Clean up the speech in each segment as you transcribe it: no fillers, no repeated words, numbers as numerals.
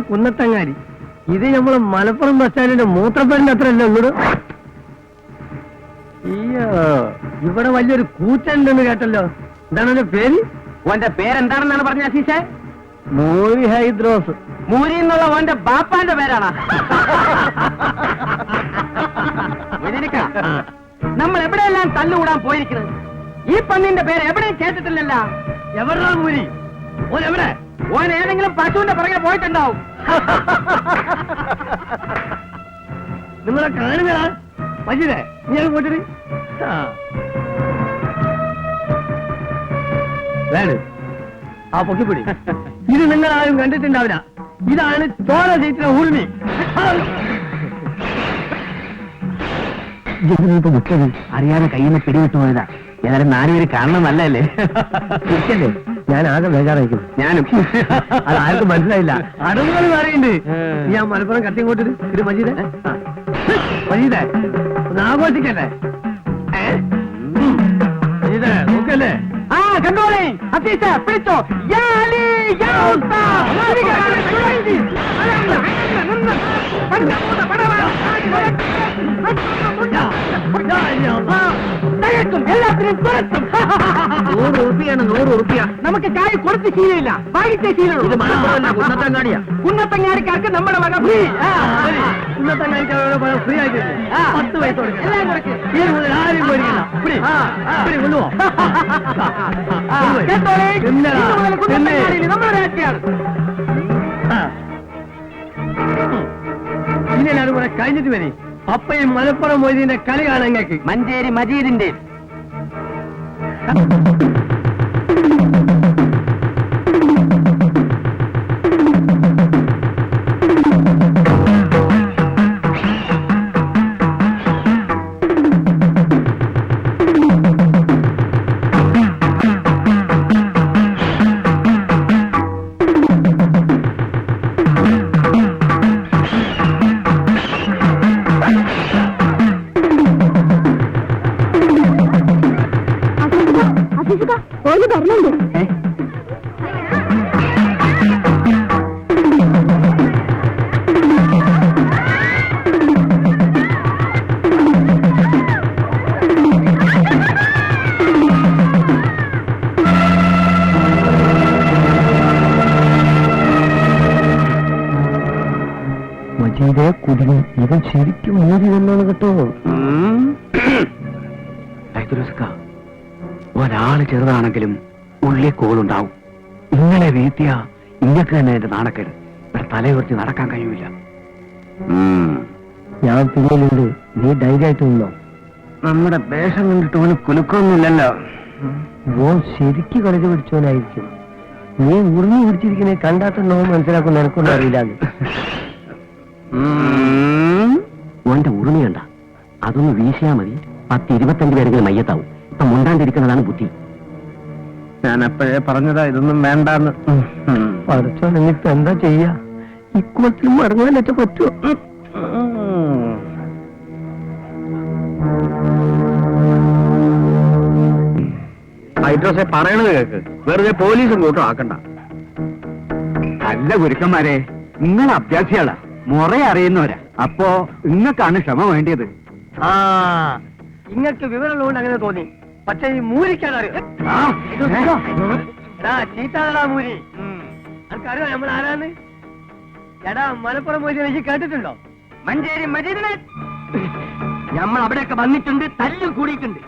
കുന്നത്തങ്ങാരി. ഇത് നമ്മളെ മലപ്പുറം ബസ് സ്റ്റാൻഡിന്റെ മൂത്രപ്പേരിന്റെ അത്ര അല്ലേ ഉള്ളൂ. അയ്യോ, ഇവിടെ വലിയൊരു കൂറ്റുണ്ടെന്ന് കേട്ടല്ലോ. എന്താണ് എന്റെ പേര്? ഓന്റെ പേരെന്താണെന്നാണ് പറഞ്ഞ അസീഷേ? മൂരി ഹൈദ്രോസ്. മൂരി എന്നുള്ള ഓന്റെ ബാപ്പാന്റെ പേരാണ്. നമ്മൾ എവിടെയെല്ലാം തല്ലുകൂടാൻ പോയിരിക്കുന്നത്. ഈ പന്നിന്റെ പേര് എവിടെയും കേട്ടിട്ടില്ലല്ല. എവിടാ മൂരി? ഓൻ എവിടെ? ഓൻ ഏതെങ്കിലും പശുവിന്റെ പുറകെ പോയിട്ടുണ്ടാവും. നിങ്ങളെ കാണുന്നതാ മജീദേ, നീ അത് പോയിട്ട് ആ പൊക്കിപ്പിടി. ഇത് നിങ്ങൾ ആരും കണ്ടിട്ടുണ്ടാവില്ല. ഇതാണ് ചോര സീറ്റിലെ ഊർമി. മുട്ടത് അറിയാതെ കയ്യിൽ നിന്ന് പിടിവിട്ടു പോയതാ. ഏതായാലും 4 പേര് കാണണം നല്ലല്ലേ? തിരിച്ചല്ലേ? ഞാൻ ആകെ ബേജാറായിരിക്കും. ഞാനും. അത് ആർക്കും മനസ്സിലായില്ല. അടവുകൾ പറയുന്നുണ്ട്. ഞാൻ മലപ്പുറം കത്തിങ്ങോട്ട് ഇത് മജീദേ, മജീദേ ഒന്ന് ആഘോഷിക്കല്ലേ? മജീദേ നോക്കല്ലേ? ആ കണ്ടോളേ അസീഷ പിടിച്ചോ. എല്ലാത്തിനും തുറത്തും 100 ഉറുപ്പിയാണ്. 100 ഉറുപ്പിയ നമുക്ക് ചായ കൊടുത്ത് ശീലമില്ല, വാങ്ങിച്ചേ ശീലമുള്ളൂ. കുന്നത്തങ്ങാടിയാ. കുന്നത്തങ്ങാടിക്കാർക്ക് നമ്മുടെ വക ഫ്രീ. കുന്നത്തങ്ങാടിക്കാരോട് ഫ്രീ ആയിട്ട് 10 പൈസ കൊടുക്കണം. എല്ലാം കൊടുക്കും. ആരും പോയിരിക്കില്ല. കൊണ്ടുപോ. നമ്മുടെ രാജ്യമാണ്. ഇനി എല്ലാവരും കൂടെ കഴിഞ്ഞിട്ട് വരെ അപ്പയും മലപ്പുറം മൊയ്തീന്റെ കളി കാണാൻ ഞങ്ങൾക്ക്. മഞ്ചേരി മജീദിന്റെ മജീദേ കുടിയും. ഇവൻ ശരിക്കും മൂടി വന്നാണ് കേട്ടോ. ഒരാള് ചെറുതാണെങ്കിലും ഉള്ളിൽ കോളുണ്ടാവും. ഇങ്ങനെ വീഴ്ത്തിയ ഇങ്ങക്ക് തന്നെ എന്റെ നാണക്കേട്. ഇവിടെ തലയുയർത്തി നടക്കാൻ കഴിയൂല. ഞാൻ പിന്നിലുണ്ട്, നീ ധൈര്യമായിട്ട് നിന്നോ. നമ്മുടെ വേഷം കണ്ടിട്ട് ഓന് കുലുക്കൊന്നുമില്ലല്ലോ. ഓൻ ശരിക്ക് കളിച്ച് പിടിച്ചവനായിരിക്കും. നീ ഉറുങ്ങി പിടിച്ചിരിക്കണേ കണ്ടാത്തന്നോ മനസ്സിലാക്കുന്ന എനിക്കൊന്നും അറിയില്ലാന്ന്. ഓന്റെ ഉറുമി കണ്ട അതൊന്ന് വീശിയാ മതി. 10-25 പേരെങ്കിലും മയ്യത്താവും. ഇപ്പൊ മുണ്ടാണ്ടിരിക്കുന്നതാണ് ബുദ്ധി. ഞാൻ എപ്പോഴേ പറഞ്ഞതാ ഇതൊന്നും വേണ്ടാന്ന്. പഠിച്ചോ, നിന്നിപ്പോ എന്താ ചെയ്യാ? ഇക്കുമത്തിൽ മടങ്ങാനൊക്കെ പറ്റുമോ? ഹൈഡ്രോസെ പറയണത് കേക്ക്. വെറുതെ പോലീസും കൂട്ടും ആക്കണ്ട. അല്ല ഗുരുക്കന്മാരെ, നിങ്ങൾ അഭ്യാസികളാ, മുറ അറിയുന്നവരാ. അപ്പോ നിങ്ങൾക്കാണ് ക്ഷമ വേണ്ടിയത്. ഇങ്ങക്ക് വിവരമുള്ളതുകൊണ്ട് അങ്ങനെ തോന്നി. പക്ഷെ ഈ മൂരിക്കാനറിയോ? ചീത്താടാ മൂരി. അനക്കറിയോ നമ്മൾ ആരാന്ന്? എടാ മലപ്പുറം പോയി കേട്ടിട്ടുണ്ടോ? മഞ്ചേരി മജീദിനെ നമ്മൾ അവിടെയൊക്കെ വന്നിട്ടുണ്ട്, തല്ലും കൂടിയിട്ടുണ്ട്.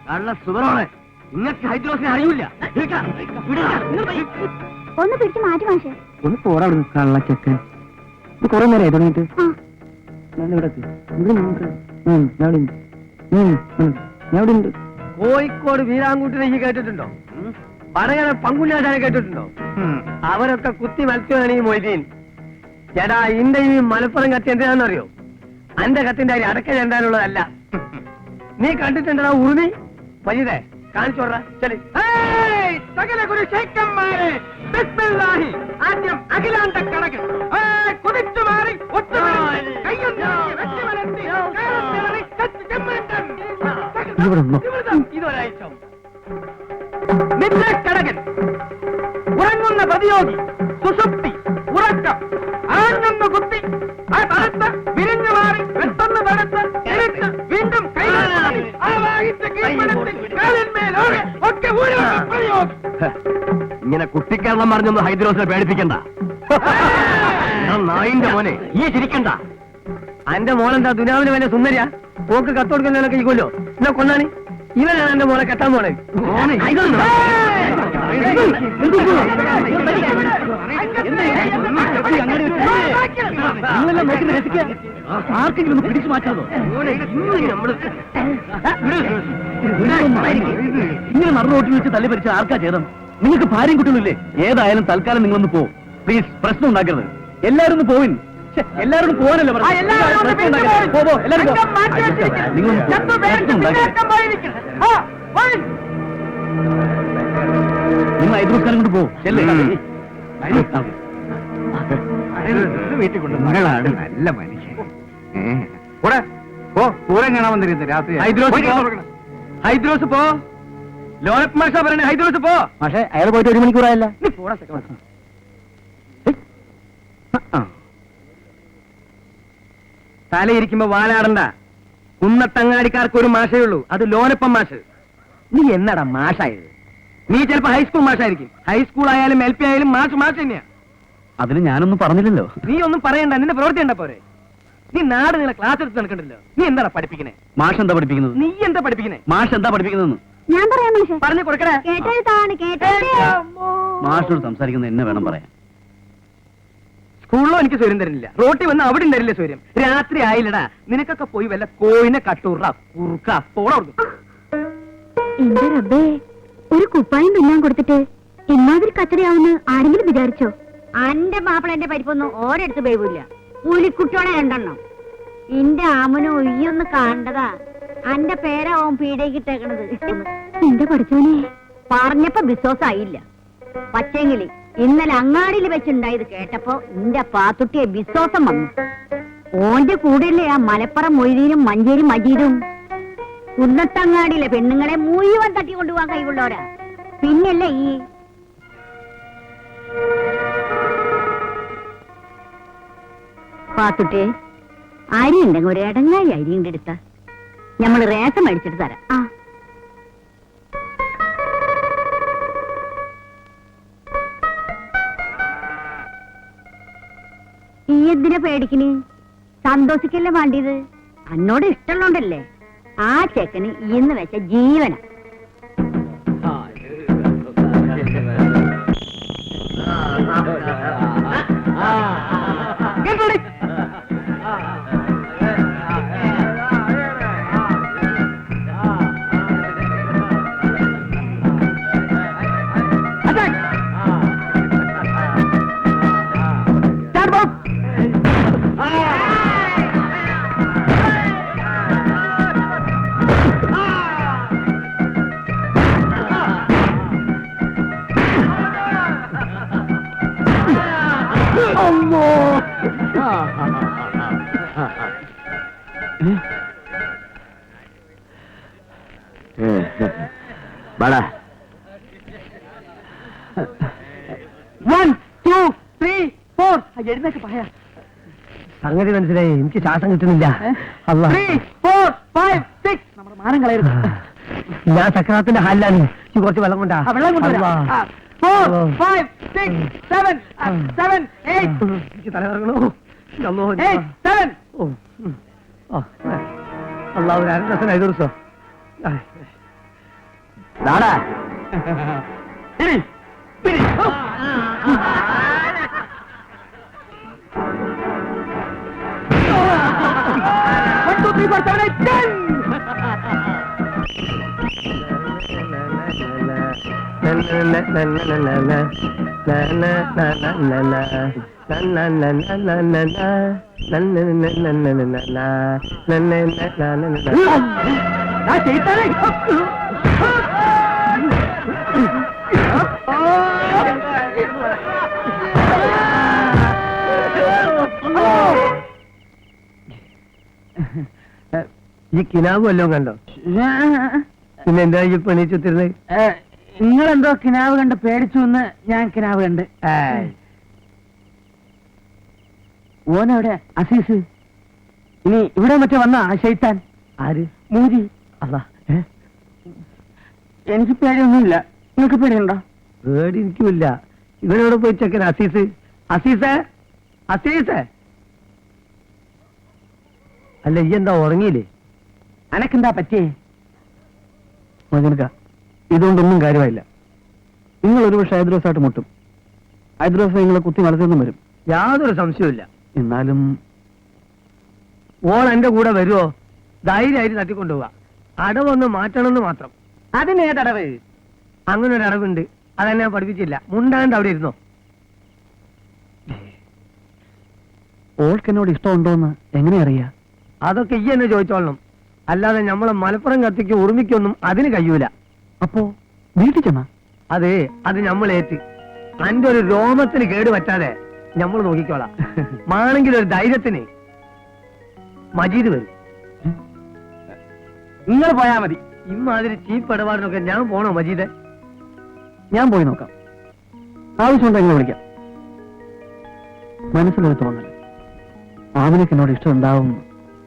കള്ള സുബറോളെ, നിങ്ങൾക്ക് ഹൈദ്രോസിനെ അറിയില്ല. ഒന്ന് പിടിച്ച് മാറ്റി മാഷേ. ഒന്ന് പോരാ കള്ളച്ചക്കൻ. ഇത് കുറെ നേരം തുടങ്ങിയിട്ട്. കോഴിക്കോട് വീരാങ്കൂട്ടിനെ കേട്ടിട്ടുണ്ടോ? പറയണ പങ്കുല്ലാശാനെ കേട്ടിട്ടുണ്ടോ? അവരൊക്കെ കുത്തി മത്സ്യമാണ് ഈ മൊയ്തീൻ. ചേട്ടാ, ഇന്റെ ഈ മലപ്പുറം കത്തി എന്തിനാണെന്നറിയോ? അന്റെ കത്തിന്റെ അരി അടക്ക ചെണ്ടാനുള്ളതല്ല. നീ കണ്ടിട്ടുണ്ടോ ഉറുമി? മജീദേ കാണിച്ചോടാ. ശരി, സകല ഗുരുശേഖന്മാരെ ബിസ്മില്ലാഹി. ആദ്യം അഖിലാണ്ട കടകൻ കുതിച്ചു മാറി ഇതൊരാഴ്ച നിദ്രക്കടകൻ, ഉറങ്ങുന്ന പ്രതിയോഗി, സുഷുപ്തി, ഉറക്കം, ആഞ്ഞൊന്ന് കുത്തി ആ തലത്ത് വിരിഞ്ഞു മാറി പെട്ടെന്ന് തടുത്ത് എഴുത്ത് വീണ്ടും ഒക്കെ ഇങ്ങനെ കുട്ടിക്കരണം പറഞ്ഞൊന്ന് ഹൈദ്രോസിനെ പേടിപ്പിക്കണ്ട. നായിന്റെ മോനെ ഈ ചിരിക്കണ്ട. എന്റെ മോളെന്താ ദുനാവിന് വേണ്ട സുന്ദരിയാ? പോക്ക് കത്തോടുക്കുന്നതിനൊക്കെ ഇരിക്കുമല്ലോ. എന്നെ കൊന്നാണ്. ഇവനാണ് എന്റെ മോളെ കെട്ടാൻ പോണേ. നിങ്ങളെല്ലാം നോക്കി രസിക്കുക. ആർക്കെങ്കിലും പിടിച്ചു മാറ്റാതോ? ഇങ്ങനെ നടു റോട്ടിൽ വെച്ച് തല്ലി പരിച്ച ആർക്കാ ചെയ്തം? നിങ്ങൾക്ക് ഭാര്യയും കുട്ടികളില്ലേ? ഏതായാലും തൽക്കാലം നിങ്ങളൊന്ന് പോ. പ്ലീസ്, പ്രശ്നം ഉണ്ടാക്കരുത്. എല്ലാരും ഒന്ന് പോവിൻ. എല്ലാവരും പോകാനല്ലോ നിങ്ങൾ ഐദ്രൂസ്കാരം കൊണ്ട് പോകും. വീട്ടിൽ കൊണ്ട് മകളാണ് നല്ല മനുഷ്യൻ. പൂരം കാണാൻ വന്നിരുന്നു രാത്രി. ഹൈദ്രോസ് പോ. ലോനപ്പ് മാഷ പറയണേ ഹൈദ്രോസ് പോ. പക്ഷേ അയാൾ പോയിട്ട് 1 മണിക്കൂറായല്ല. നീ പോടാ സെക്കൻഡ്. തലയിരിക്കുമ്പോ വാലാടണ്ട. കുന്നത്തങ്ങാടിക്കാർക്ക് ഒരു മാഷേ ഉള്ളൂ, അത് ലോനപ്പം മാഷ്. നീ എന്നടാ മാഷായത്? നീ ചിലപ്പോ ഹൈസ്കൂൾ മാഷായിരിക്കും. ഹൈസ്കൂൾ ആയാലും LP ആയാലും മാഷ് മാഷ് തന്നെയാ. അതിന് ഞാനൊന്നും പറഞ്ഞില്ലല്ലോ. നീ ഒന്നും പറയണ്ട, നിന്റെ പ്രവൃത്തി ഉണ്ട പോരെ. നീ നാട് നിങ്ങളെ ക്ലാസ് എടുത്ത് നടക്കണ്ടല്ലോ. നീ എന്താ പഠിപ്പിക്കണേ? മാഷ് എന്താ പഠിപ്പിക്കുന്നത്? നീ എന്താ പഠിപ്പിക്കണേ? മാഷ് എന്താ പഠിപ്പിക്കുന്നതെന്ന് ഞാൻ പറയാം മാഷേ. പറഞ്ഞു കൊടുക്കണേ. കേട്ടെഴുത്താണ് കേട്ടേ. മാഷോട് സംസാരിക്കുന്നത് എന്നെ വേണം പറയാൻ. സ്കൂളിലോ എനിക്ക് സ്വര്യം തരുന്നില്ല, റോട്ടിൽ വന്ന് അവിടെ തരില്ല സ്വര്യം. രാത്രി ആയില്ലടാ, നിനക്കൊക്കെ പോയി വല്ല കോയിനെ കട്ടൂറ കുറുക്ക പോണോർന്നു. എന്റെ റബ്ബേ, ഒരു കുപ്പായം തിന്നാൻ കൊടുത്തിട്ട് ഇമാതിരി കച്ചടയാവുന്ന ആരെങ്കിലും വിചാരിച്ചോ? അന്റെ മാപ്പിള എന്റെ പരിപ്പൊന്നും ഓരെടുത്ത് പേവില്ല. പുലിക്കുട്ടിയോടെ 2 എണ്ണം. എന്റെ ആമനോ ഒയ്യൊന്ന് കണ്ടതാ. അന്റെ പേരാവും പീഡയ്ക്കിട്ടേക്കണത്. എന്റെ പഠിച്ചോനെ പറഞ്ഞപ്പോ വിശ്വാസായില്ല. പക്ഷേങ്കില് ഇന്നലെ അങ്ങാടിയിൽ വെച്ചുണ്ടായത് കേട്ടപ്പോ എന്റെ പാത്തുട്ടിയെ വിശ്വാസം വന്നു. ഓന്റെ കൂടെയല്ലേ ആ മലപ്പുറം മൊയ്തീനും മഞ്ചേരി മജീദും. കുന്നത്തങ്ങാടിയിലെ പെണ്ണുങ്ങളെ മുഴുവൻ തട്ടിക്കൊണ്ടുപോകാൻ കഴിവുള്ളവരാ. പിന്നല്ലേ ഈ പാത്തുട്ടിയെ അരി ഉണ്ടെങ്കിൽ ഒരു ഇടങ്ങായി അരി എടുത്ത ഞമ്മള് റേഷൻ മേടിച്ചിട്ട് തരാം. ഈ എന്തിനാ പേടിക്കണ്? സന്തോഷിക്കല്ലേ വേണ്ടിയത്? എന്നോട് ഇഷ്ടമുള്ളോണ്ടല്ലേ. ആ ചെക്കന് ഇന്ന് വെച്ച ജീവന. വാടാ. 1 2 3 4. എഴുന്നേക്ക് പഹയ. സംഗതി മനസ്സിലായി. എനിക്ക് ശ്വാസം കിട്ടുന്നില്ല. 3 4 5 6. നമ്മുടെ മാനം കളയരുത്. ഞാൻ സക്രാത്തിന്റെ ഹാലിലാണ്. കുറച്ച് വെള്ളം കൊണ്ടാ. വെള്ളം കൊണ്ടുവരാം. 4 5 6 7 7 8. എനിക്ക് തലകറങ്ങണോ? 8 7. അള്ളാഹു 2 ദിവസം 5 ദിവസം. നാടാ പിടി പിടി. ഈ കിനാവ് വല്ലതും കണ്ടോ? പിന്നെ എന്താ ഈ പണിച്ചുത്തിരുന്നത്? നിങ്ങളെന്തോ കിനാവ് കണ്ട് പേടിച്ചു എന്ന് ഞാൻ കിനാവ് കണ്ട്. ഓനെവിടെ അസീസ്? ഇനി ഇവിടെ മറ്റേ വന്ന ആ ശൈത്താൻ ആര്? മൂരി. അല്ല, എനിക്ക് പേടിയൊന്നുമില്ല. നിങ്ങൾക്ക് പേടിയുണ്ടോ? പേടി എനിക്കുമില്ല. ഇവനോട് പോയി ചെക്കൻ അസീസ്. അസീസേ, അസീസേ. അല്ല, ഈ എന്താ ഉറങ്ങിയില്ലേ? അനക്കെന്താ പറ്റിയേ? ഇതുകൊണ്ടൊന്നും കാര്യമായില്ല. നിങ്ങൾ ഒരു പക്ഷെ ഹൈദ്രോസായിട്ട് മുട്ടും. ഹൈദ്രോസ് നിങ്ങളെ കുത്തി വളർത്തിയൊന്നും വരും. യാതൊരു സംശയമില്ല. എന്നാലും ഓൾ എന്റെ കൂടെ വരുമോ? ധൈര്യമായിട്ട് തട്ടിക്കൊണ്ടുപോവാ. അടവൊന്ന് മാറ്റണമെന്ന് മാത്രം. അതിനേതടവ്? അങ്ങനെ ഒരു അടവുണ്ട്. അതെന്നെ ഞാൻ പഠിപ്പിച്ചില്ല. മുണ്ടാണ്ട് അവിടെ ഇരുന്നോ. ഓൾക്ക് എന്നോട് ഇഷ്ടമുണ്ടോന്ന് എങ്ങനെ അറിയാ? അതൊക്കെ ഈ എന്നെ ചോദിച്ചോളണം. അല്ലാതെ നമ്മളെ മലപ്പുറം കത്തിക്ക് ഉറുമിക്കൊന്നും അതിന് കഴിയൂല. അപ്പോ വീട്ടിൽ ചെന്നാ? അത് നമ്മളേറ്റ്. അന്റെ ഒരു രോമത്തിന് കേട് പറ്റാതെ നമ്മൾ നോക്കിക്കോളാം. മാണെങ്കിൽ ഒരു ധൈര്യത്തിന് മജീദ് വരും. നിങ്ങൾ പോയാ മതി. ഇമ്മാതിരി ചീപ്പ് ഇടപാടിനൊക്കെ ഞാൻ പോണോ മജീദ്? ഞാൻ പോയി നോക്കാം. ആവശ്യമുണ്ടോ എങ്ങനെ വിളിക്കാം. മനസ്സിലൊരു തോന്നൽ ആവിനൊക്കെ എന്നോട് ഇഷ്ടം ഉണ്ടാവും.